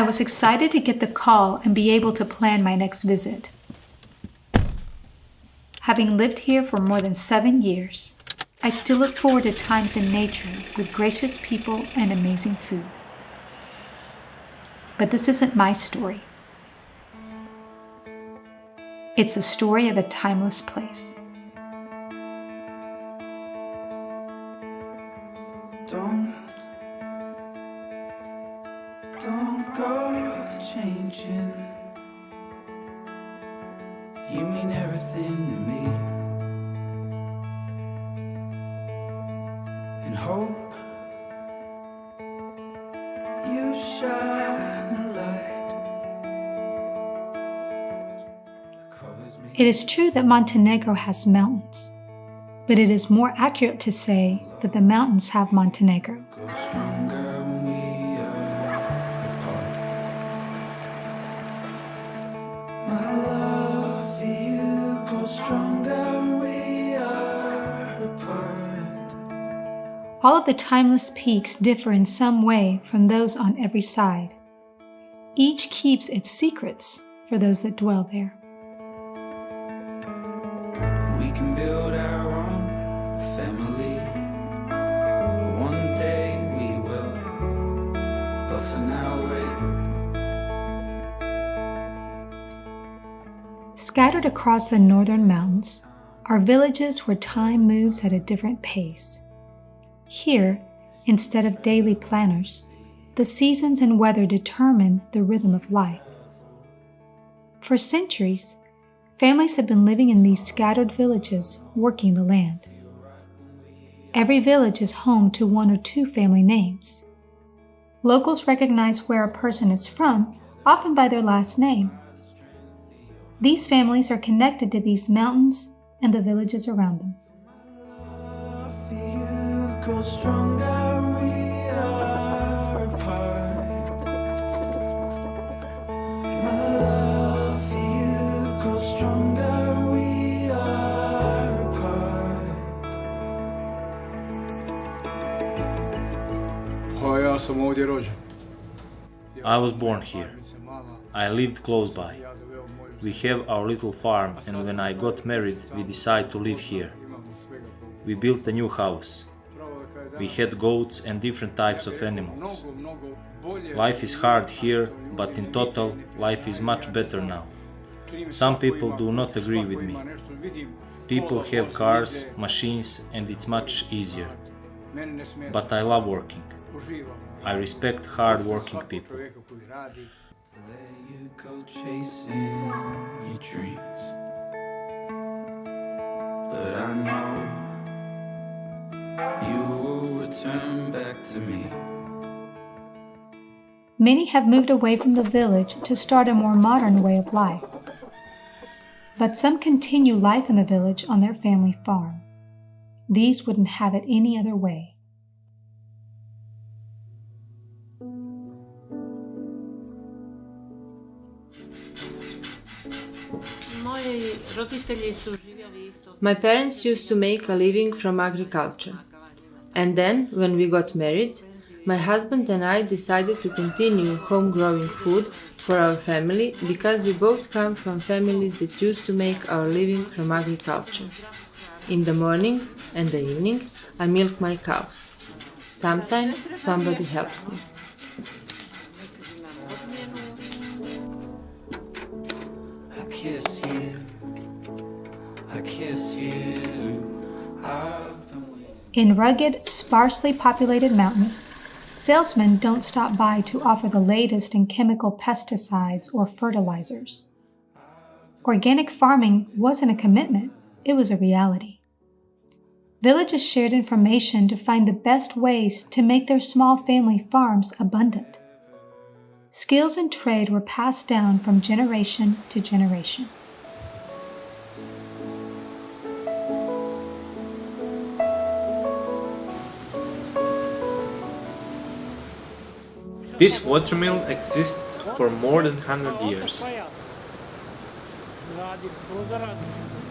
was excited to get the call and be able to plan my next visit. Having lived here for more than 7 years, I still look forward to times in nature with gracious people and amazing food. But this isn't my story. It's the story of a timeless place. Don't go changing. You mean everything to me. And hope you shine a light. It is true that Montenegro has mountains, but it is more accurate to say that the mountains have Montenegro. Go stronger when we are apart. My love for you grows stronger when we are apart. All of the timeless peaks differ in some way from those on every side. Each keeps its secrets for those that dwell there. We can build our own family. One day we will, but for now wait. Scattered across the northern mountains are villages where time moves at a different pace. Here, instead of daily planners, the seasons and weather determine the rhythm of life. For centuries, families have been living in these scattered villages, working the land. Every village is home to 1 or 2 family names. Locals recognize where a person is from, often by their last name. These families are connected to these mountains and the villages around them. Grow stronger, we are apart. My love for you grows stronger, we are apart. I was born here. I lived close by. We have our little farm, and when I got married, we decided to live here. We built a new house. We had goats and different types of animals. Life is hard here, but in total, life is much better now. Some people do not agree with me. People have cars, machines, and it's much easier. But I love working. I respect hard-working people. Let you go chasing your dreams, but I know you will return back to me. Many have moved away from the village to start a more modern way of life. But some continue life in the village on their family farm. These wouldn't have it any other way. My parents used to make a living from agriculture. And then, when we got married, my husband and I decided to continue home-growing food for our family because we both come from families that used to make our living from agriculture. In the morning and the evening, I milk my cows. Sometimes somebody helps me. I kiss you, I kiss you. I've been waiting. In rugged, sparsely populated mountains, salesmen don't stop by to offer the latest in chemical pesticides or fertilizers. Organic farming wasn't a commitment, it was a reality. Villages shared information to find the best ways to make their small family farms abundant. Skills and trade were passed down from generation to generation. This watermill exists for more than 100 years.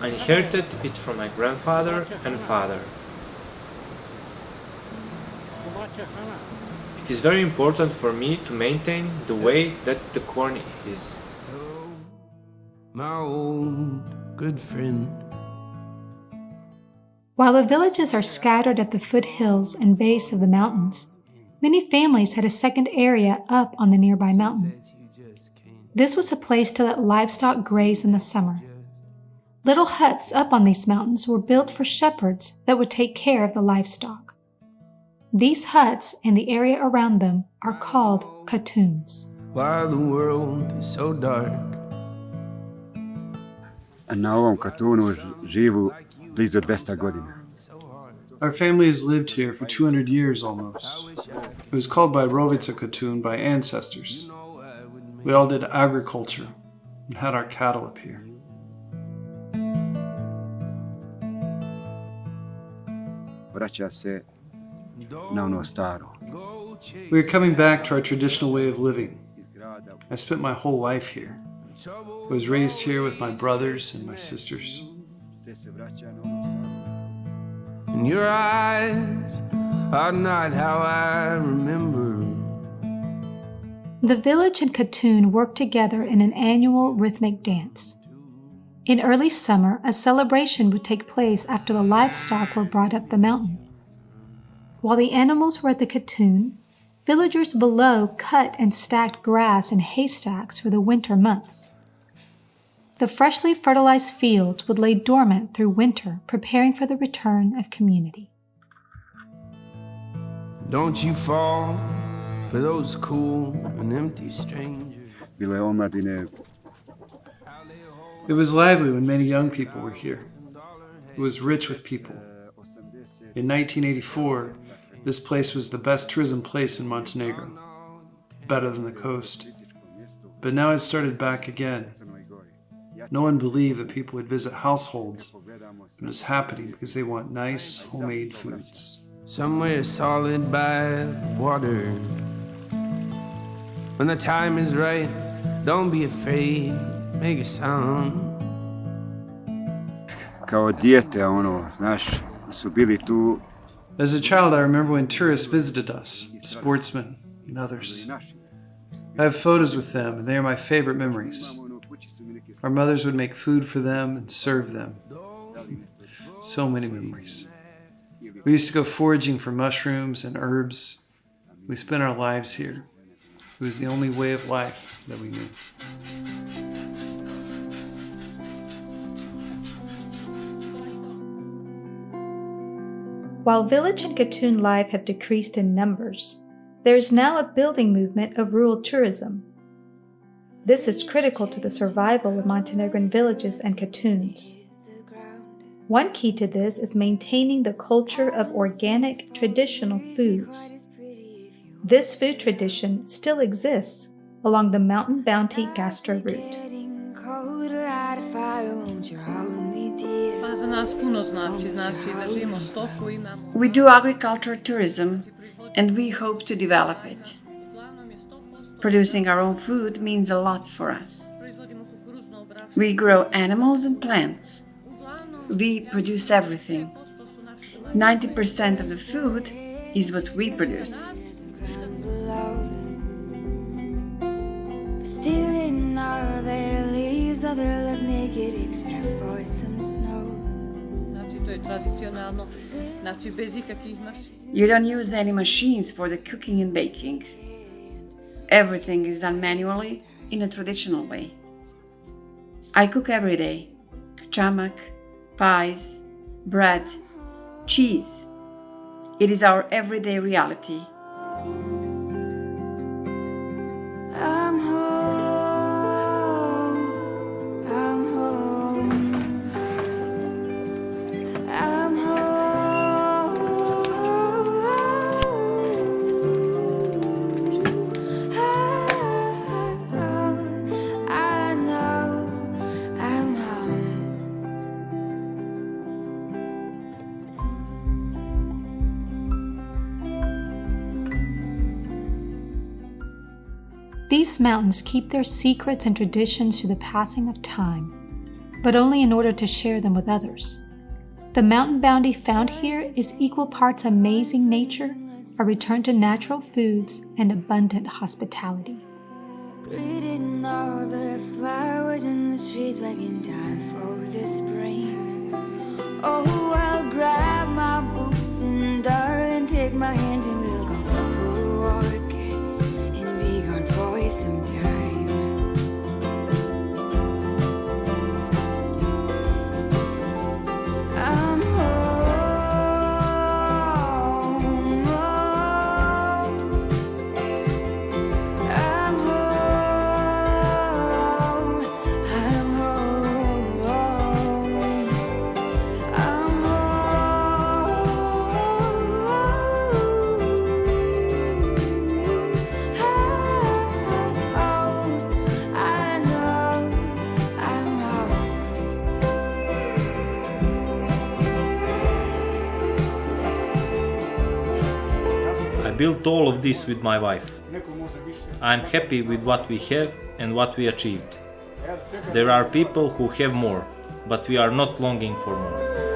I inherited it from my grandfather and father. It is very important for me to maintain the way that the corn is. My old good friend. While the villages are scattered at the foothills and base of the mountains, many families had a second area up on the nearby mountain. This was a place to let livestock graze in the summer. Little huts up on these mountains were built for shepherds that would take care of the livestock. These huts and the area around them are called khatoons. While the world is so dark. Na ovom katunu živu blizu 200 godina. Our family has lived here for 200 years almost. It was called Bjelasica Khatun by ancestors. We all did agriculture and had our cattle up here. Vraća se na ono staro. We are coming back to our traditional way of living. I spent my whole life here. I was raised here with my brothers and my sisters. And your eyes are not how I remember. The village and khatoon worked together in an annual rhythmic dance. In early summer, a celebration would take place after the livestock were brought up the mountain. While the animals were at the khatoon, villagers below cut and stacked grass in haystacks for the winter months. The freshly fertilized fields would lay dormant through winter, preparing for the return of community. Don't you fall for those cool and empty strangers. Bilo je omladine. It was lively when many young people were here. It was rich with people. In 1984, this place was the best tourism place in Montenegro, better than the coast. But now it started back again. No one believed that people would visit households, but it's happening because they want nice, homemade foods. Somewhere solid by the water. When the time is right, don't be afraid, make a sound. Kao dijete, znaš, su bili tu. As a child, I remember when tourists visited us, sportsmen and others. I have photos with them, and they are my favorite memories. Our mothers would make food for them and serve them. So many memories. We used to go foraging for mushrooms and herbs. We spent our lives here. It was the only way of life that we knew. While village and khatoon life have decreased in numbers, there is now a building movement of rural tourism. This is critical to the survival of Montenegrin villages and khatoons. One key to this is maintaining the culture of organic, traditional foods. This food tradition still exists along the Mountain Bounty Gastro route. We do agricultural tourism and we hope to develop it. Producing our own food means a lot for us. We grow animals and plants. We produce everything. 90% of the food is what we produce. Stealing all their leaves, all their left naked except for some snow. You don't use any machines for the cooking and baking. Everything is done manually in a traditional way. I cook every day. Chamak, pies, bread, cheese. It is our everyday reality. I'm home, I'm home, I'm home, I know I'm home. These mountains keep their secrets and traditions through the passing of time, but only in order to share them with others. The mountain bounty found here is equal parts amazing nature a return to natural foods and abundant hospitality. Greeting all the flowers and the trees back in time for the spring. Oh, I'll grab my boots and darling, take my hands and we'll go for a walk and be gone for some time. I'm home, I'm home, I'm home, I'm home, I know I'm home. I built all of this with my wife. I'm happy with what we have and what we achieved. There are people who have more, but we are not longing for more.